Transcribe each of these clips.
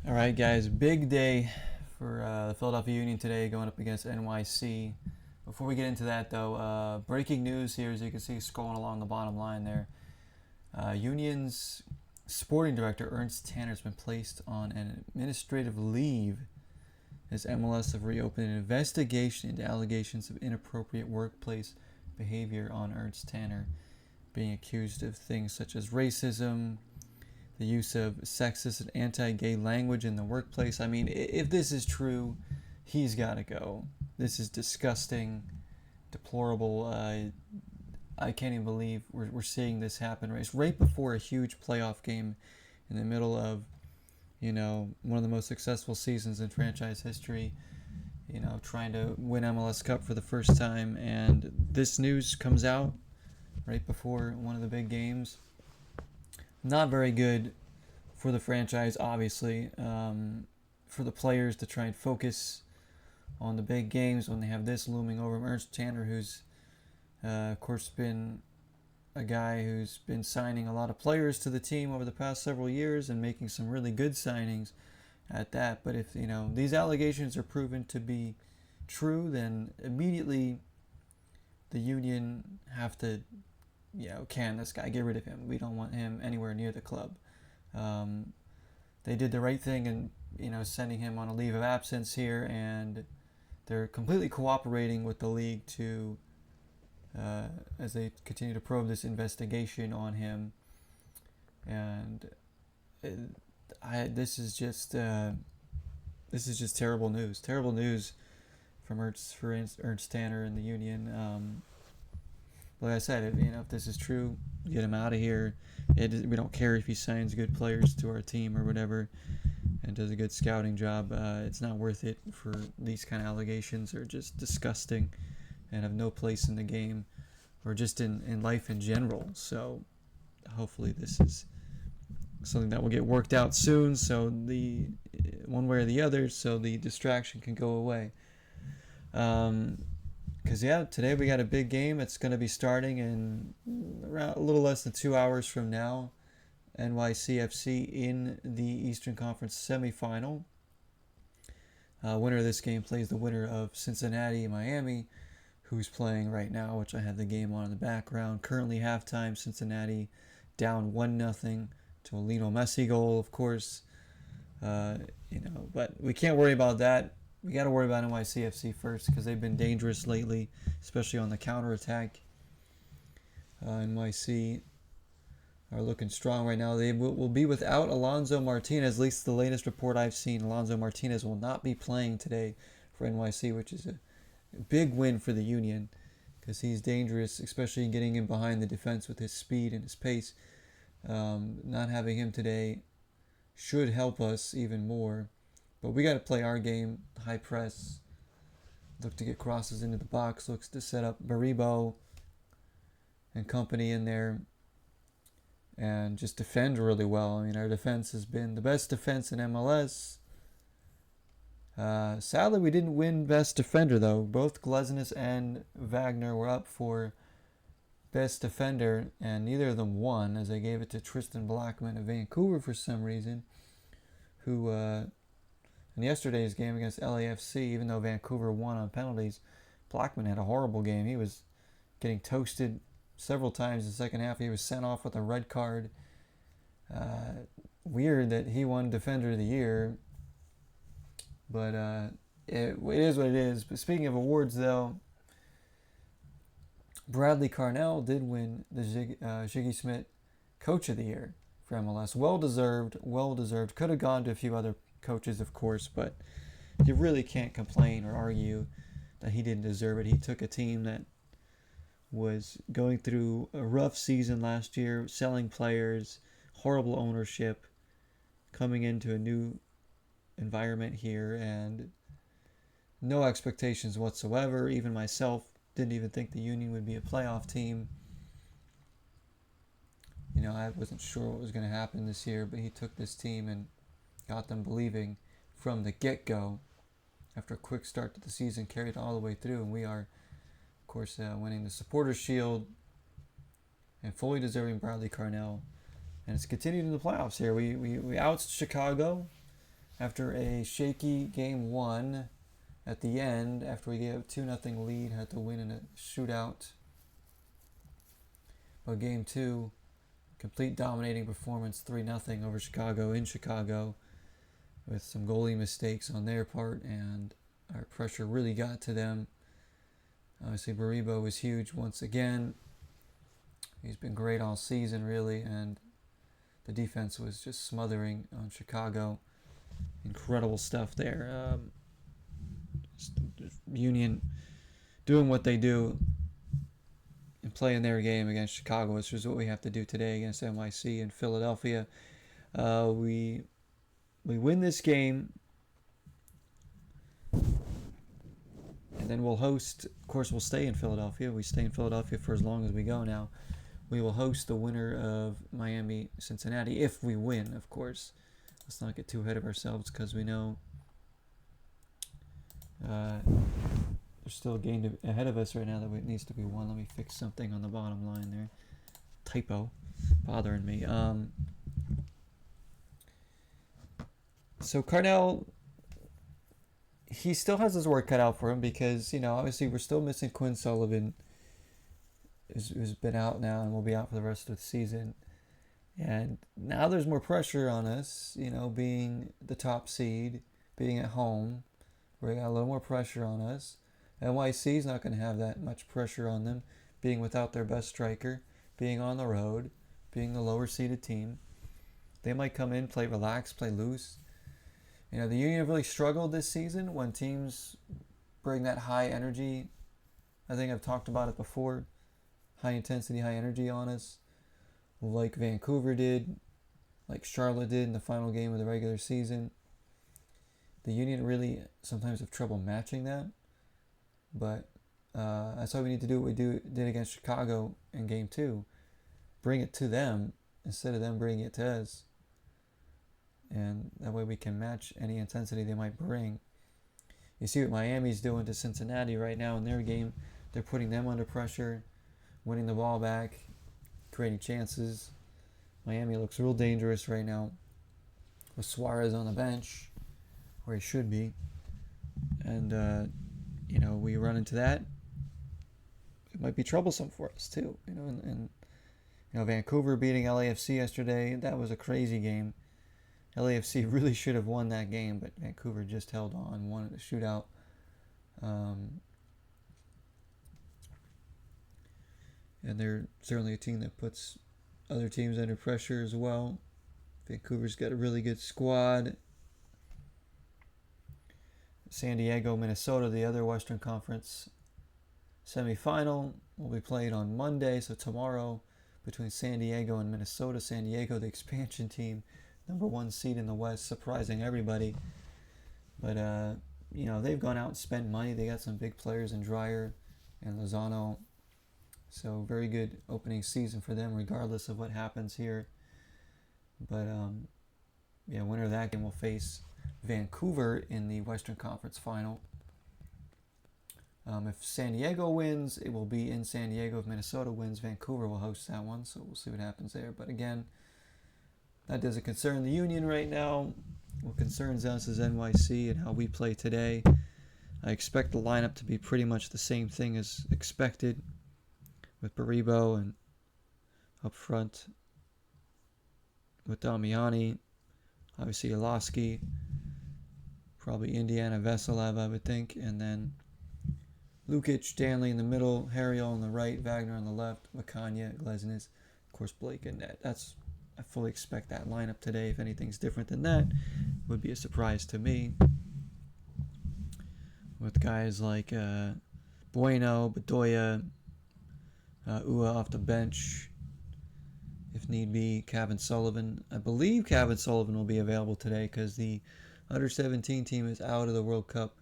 All right, guys, big day for the Philadelphia Union today going up against NYC. Before we get into that, though, breaking news here, as you can see scrolling along the bottom line there. Union's sporting director, Ernst Tanner, has been placed on an administrative leave as MLS have reopened an investigation into allegations of inappropriate workplace behavior on Ernst Tanner, being accused of things such as racism, the use of sexist and anti-gay language in the workplace. I mean, if this is true, he's got to go. This is disgusting, deplorable. I can't even believe we're seeing this happen right before a huge playoff game in the middle of, one of the most successful seasons in franchise history. Trying to win MLS Cup for the first time, and this news comes out right before one of the big games. Not very good for the franchise, obviously. For the players to try and focus on the big games when they have this looming over them. Ernst Tanner, who's, of course, been a guy who's been signing a lot of players to the team over the past several years and making some really good signings at that. But if, these allegations are proven to be true, then immediately the Union have to can this guy, get rid of him. We don't want him anywhere near the club. They did the right thing in sending him on a leave of absence here, and they're completely cooperating with the league to as they continue to probe this investigation on him. And this is just terrible news. Terrible news from Ernst Tanner and the Union. Like I said, if this is true, get him out of here. We don't care if he signs good players to our team or whatever and does a good scouting job. It's not worth it for these kind of allegations. Are just disgusting and have no place in the game or just in life in general. So hopefully this is something that will get worked out soon, so the one way or the other, so the distraction can go away. Because, today we got a big game. It's going to be starting in around a little less than 2 hours from now. NYCFC in the Eastern Conference semifinal. Winner of this game plays the winner of Cincinnati-Miami, who's playing right now, which I have the game on in the background. Currently halftime, Cincinnati down 1-0 to a Lionel Messi goal, of course. But we can't worry about that. We got to worry about NYCFC first because they've been dangerous lately, especially on the counterattack. NYC are looking strong right now. They will be without Alonso Martinez, at least the latest report I've seen. Alonso Martinez will not be playing today for NYC, which is a big win for the Union because he's dangerous, especially getting in behind the defense with his speed and his pace. Not having him today should help us even more. But we got to play our game, high press, look to get crosses into the box, looks to set up Baribo and company in there, and just defend really well. I mean, our defense has been the best defense in MLS. Sadly, we didn't win Best Defender, though. Both Glesnes and Wagner were up for Best Defender, and neither of them won, as I gave it to Tristan Blackman of Vancouver for some reason, who... in yesterday's game against LAFC, even though Vancouver won on penalties, Blackman had a horrible game. He was getting toasted several times in the second half. He was sent off with a red card. Weird that he won Defender of the Year. But it is what it is. But speaking of awards, though, Bradley Carnell did win the Ziggy Smith Coach of the Year for MLS. Well-deserved. Could have gone to a few other coaches, of course, but you really can't complain or argue that he didn't deserve it. He took a team that was going through a rough season last year, selling players, horrible ownership, coming into a new environment here, and no expectations whatsoever. Even myself didn't even think the Union would be a playoff team. I wasn't sure what was going to happen this year, but he took this team and got them believing from the get-go. After a quick start to the season, carried all the way through, and we are, of course, winning the Supporters' Shield and fully deserving Bradley Carnell. And it's continued in the playoffs here. We oust Chicago after a shaky game 1 at the end, after we gave a 2-0 lead, had to win in a shootout. But game 2, complete dominating performance, 3-0 over Chicago in Chicago, with some goalie mistakes on their part, and our pressure really got to them. Obviously, Baribo was huge once again. He's been great all season, really, and the defense was just smothering on Chicago. Incredible stuff there. Union doing what they do and playing their game against Chicago, which is what we have to do today against NYC in Philadelphia. We win this game, and then we'll host. Of course, we'll stay in Philadelphia. We stay in Philadelphia for as long as we go now. We will host the winner of Miami-Cincinnati if we win, of course. Let's not get too ahead of ourselves because we know there's still a game ahead of us right now that needs to be won. Let me fix something on the bottom line there. Typo bothering me. So Carnell, he still has his work cut out for him because, obviously we're still missing Quinn Sullivan, who's been out now and will be out for the rest of the season. And now there's more pressure on us, being the top seed, being at home. We got a little more pressure on us. NYC's not going to have that much pressure on them, being without their best striker, being on the road, being the lower seeded team. They might come in, play relaxed, play loose. The Union have really struggled this season when teams bring that high energy. I think I've talked about it before. High intensity, high energy on us. Like Vancouver did, like Charlotte did in the final game of the regular season. The Union really sometimes have trouble matching that. But that's why we need to do what we did against Chicago in game 2. Bring it to them instead of them bringing it to us. And that way we can match any intensity they might bring. You see what Miami's doing to Cincinnati right now in their game. They're putting them under pressure, winning the ball back, creating chances. Miami looks real dangerous right now with Suarez on the bench, where he should be. And, we run into that. It might be troublesome for us, too. And Vancouver beating LAFC yesterday, that was a crazy game. LAFC really should have won that game, but Vancouver just held on, won the shootout. And they're certainly a team that puts other teams under pressure as well. Vancouver's got a really good squad. San Diego, Minnesota, the other Western Conference semifinal, will be played on Monday, so tomorrow, between San Diego and Minnesota. San Diego, the expansion team, number 1 seed in the West, surprising everybody. But, they've gone out and spent money. They got some big players in Dreyer and Lozano. So very good opening season for them, regardless of what happens here. But, winner of that game will face Vancouver in the Western Conference final. If San Diego wins, it will be in San Diego. If Minnesota wins, Vancouver will host that one. So we'll see what happens there. But again, that doesn't concern the Union right now. What concerns us is NYC and how we play today. I expect the lineup to be pretty much the same thing as expected, with Baribo and up front with Damiani, obviously Oloski, probably Indiana Veselev, I would think, and then Lukic, Stanley in the middle, Harriel on the right, Wagner on the left, Makanya, Glesnes, of course Blake in net. I fully expect that lineup today. If anything's different than that, it would be a surprise to me. With guys like Bueno, Bedoya, Ua off the bench, if need be, Kevin Sullivan. I believe Kevin Sullivan will be available today because the under-17 team is out of the World Cup.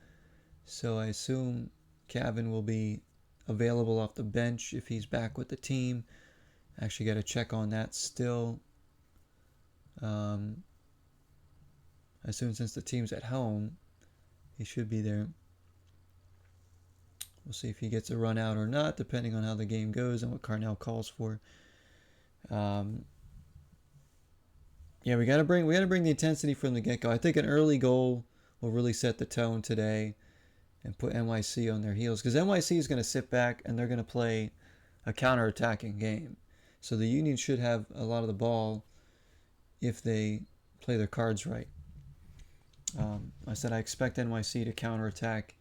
So I assume Kevin will be available off the bench if he's back with the team. Actually got to check on that still. I assume since the team's at home, he should be there. We'll see if he gets a run out or not, depending on how the game goes and what Carnell calls for. Yeah, we gotta bring the intensity from the get go. I think an early goal will really set the tone today and put NYC on their heels because NYC is going to sit back and they're going to play a counter-attacking game. So the Union should have a lot of the ball if they play their cards right. I said I expect NYC to counterattack,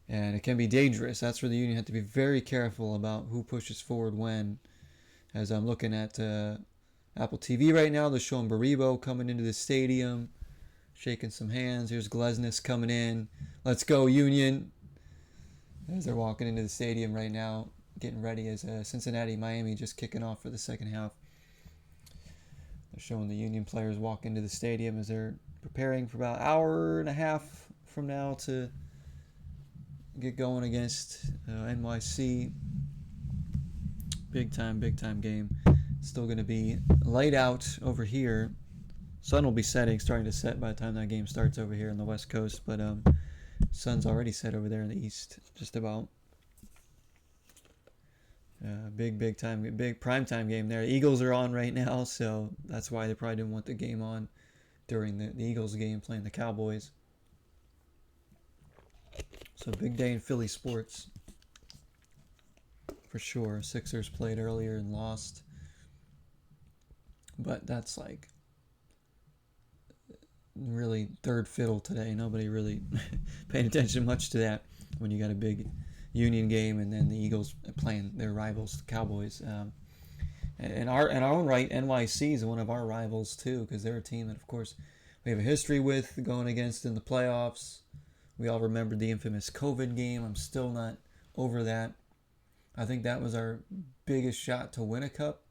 and it can be dangerous. That's where the Union have to be very careful about who pushes forward when. As I'm looking at Apple TV right now, they're showing Baribo coming into the stadium, shaking some hands. Here's Glesnes coming in. Let's go, Union. As they're walking into the stadium right now, getting ready as Cincinnati, Miami just kicking off for the second half. They're showing the Union players walk into the stadium as they're preparing for about an hour and a half from now to get going against NYC. Big time game. Still going to be light out over here. Sun will be starting to set by the time that game starts over here on the West Coast, but sun's already set over there in the East, just about. Big prime time game there. Eagles are on right now, so that's why they probably didn't want the game on during the Eagles game playing the Cowboys. So big day in Philly sports for sure. Sixers played earlier and lost, but that's like really third fiddle today. Nobody really paying attention much to that when you got a big Union game and then the Eagles playing their rivals, the Cowboys. In our own right, NYC is one of our rivals too, because they're a team that, of course, we have a history with going against in the playoffs. We all remember the infamous COVID game. I'm still not over that. I think that was our biggest shot to win a cup.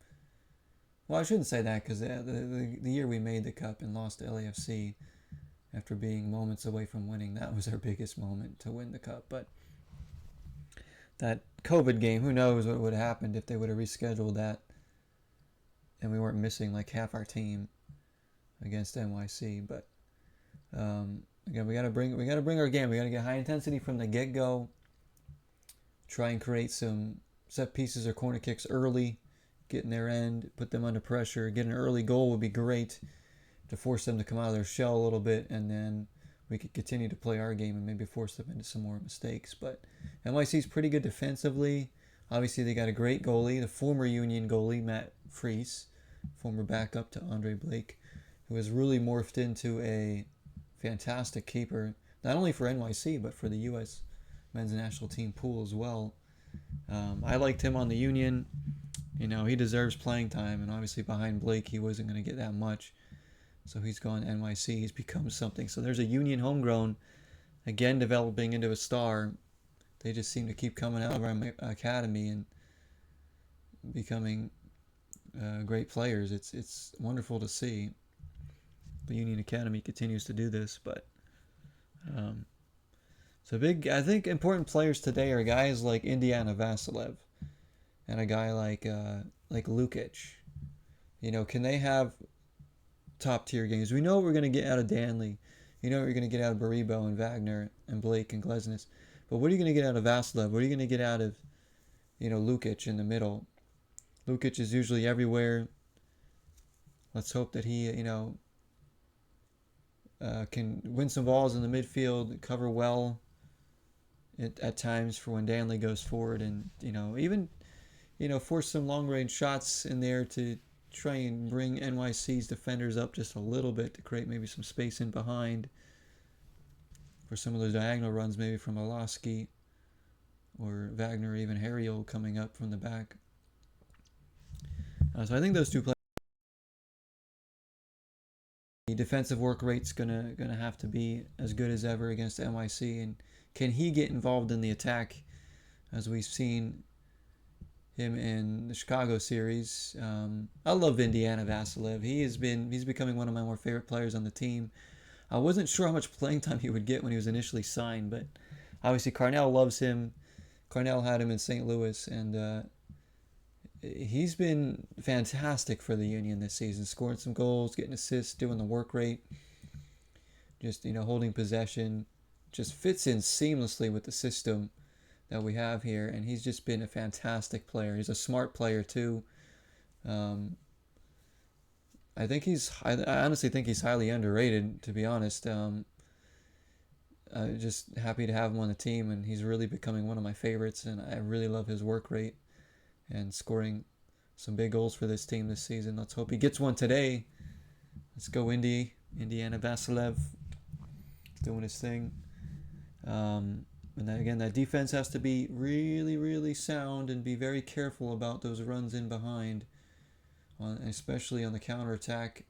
Well, I shouldn't say that because the year we made the cup and lost to LAFC after being moments away from winning, that was our biggest moment to win the cup. But that COVID game, who knows what would have happened if they would have rescheduled that and we weren't missing like half our team against NYC. But again, we gotta bring our game. We gotta get high intensity from the get go. Try and create some set pieces or corner kicks early, get in their end, put them under pressure. Get an early goal would be great to force them to come out of their shell a little bit, and then we could continue to play our game and maybe force them into some more mistakes. But NYC's pretty good defensively. Obviously, they got a great goalie, the former Union goalie, Matt Freese, former backup to Andre Blake, who has really morphed into a fantastic keeper, not only for NYC, but for the U.S. men's national team pool as well. I liked him on the Union. You know, he deserves playing time, and obviously behind Blake, he wasn't going to get that much. So he's gone to NYC. He's become something. So there's a Union homegrown, again developing into a star. They just seem to keep coming out of our academy and becoming great players. It's wonderful to see. The Union Academy continues to do this, but so big. I think important players today are guys like Indiana Vasilev and a guy like Lukic. You know, can they have top tier games? We know what we're going to get out of Danley. You know what you're going to get out of Baribo and Wagner and Blake and Glesnes. But what are you going to get out of Vasilev? What are you going to get out of, Lukic in the middle? Lukic is usually everywhere. Let's hope that he, can win some balls in the midfield, cover well at times for when Danley goes forward, and, even, force some long-range shots in there to try and bring NYC's defenders up just a little bit to create maybe some space in behind for some of those diagonal runs, maybe from Olaski or Wagner or even Harriel coming up from the back. So I think those two players, the defensive work rate's gonna have to be as good as ever against NYC, and can he get involved in the attack as we've seen him in the Chicago series? I love Indiana Vasilev. He's becoming one of my more favorite players on the team. I wasn't sure how much playing time he would get when he was initially signed, but obviously Carnell loves him. Carnell had him in St. Louis, and he's been fantastic for the Union this season, scoring some goals, getting assists, doing the work rate, just holding possession, just fits in seamlessly with the system that we have here, and he's just been a fantastic player. He's a smart player too. I honestly think he's highly underrated, to be honest. Just happy to have him on the team, and he's really becoming one of my favorites. And I really love his work rate and scoring some big goals for this team this season. Let's hope he gets one today. Let's go, Indiana Vasilev, doing his thing. And then again, that defense has to be really, really sound and be very careful about those runs in behind, especially on the counterattack.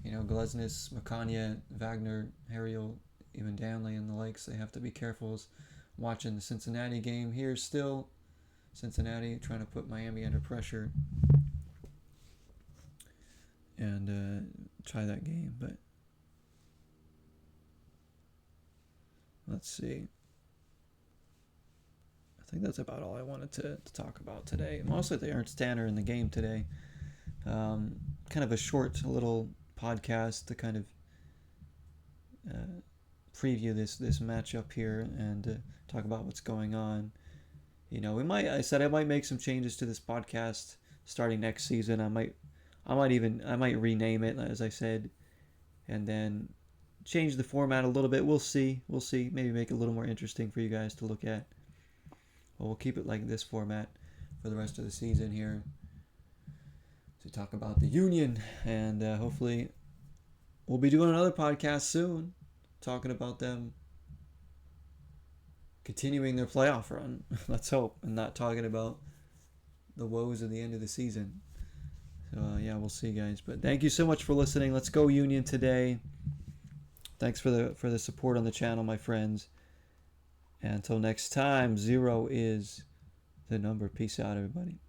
Glesnes, Makanya, Wagner, Harriel, even Danley and the likes, they have to be careful. Watching the Cincinnati game here still. Cincinnati trying to put Miami under pressure and try that game. But let's see. I think that's about all I wanted to talk about today. Mostly the Ernst Tanner in the game today. Kind of a short little podcast to kind of preview this matchup here and talk about what's going on. I said I might make some changes to this podcast starting next season. I might rename it, as I said, and then change the format a little bit. We'll see. Maybe make it a little more interesting for you guys to look at. Well, we'll keep it like this format for the rest of the season here to talk about the Union, and hopefully we'll be doing another podcast soon talking about them continuing their playoff run. Let's hope, and not talking about the woes of the end of the season. So we'll see, guys. But thank you so much for listening. Let's go Union today. Thanks for the support on the channel, my friends. And until next time, 0 is the number. Peace out, everybody.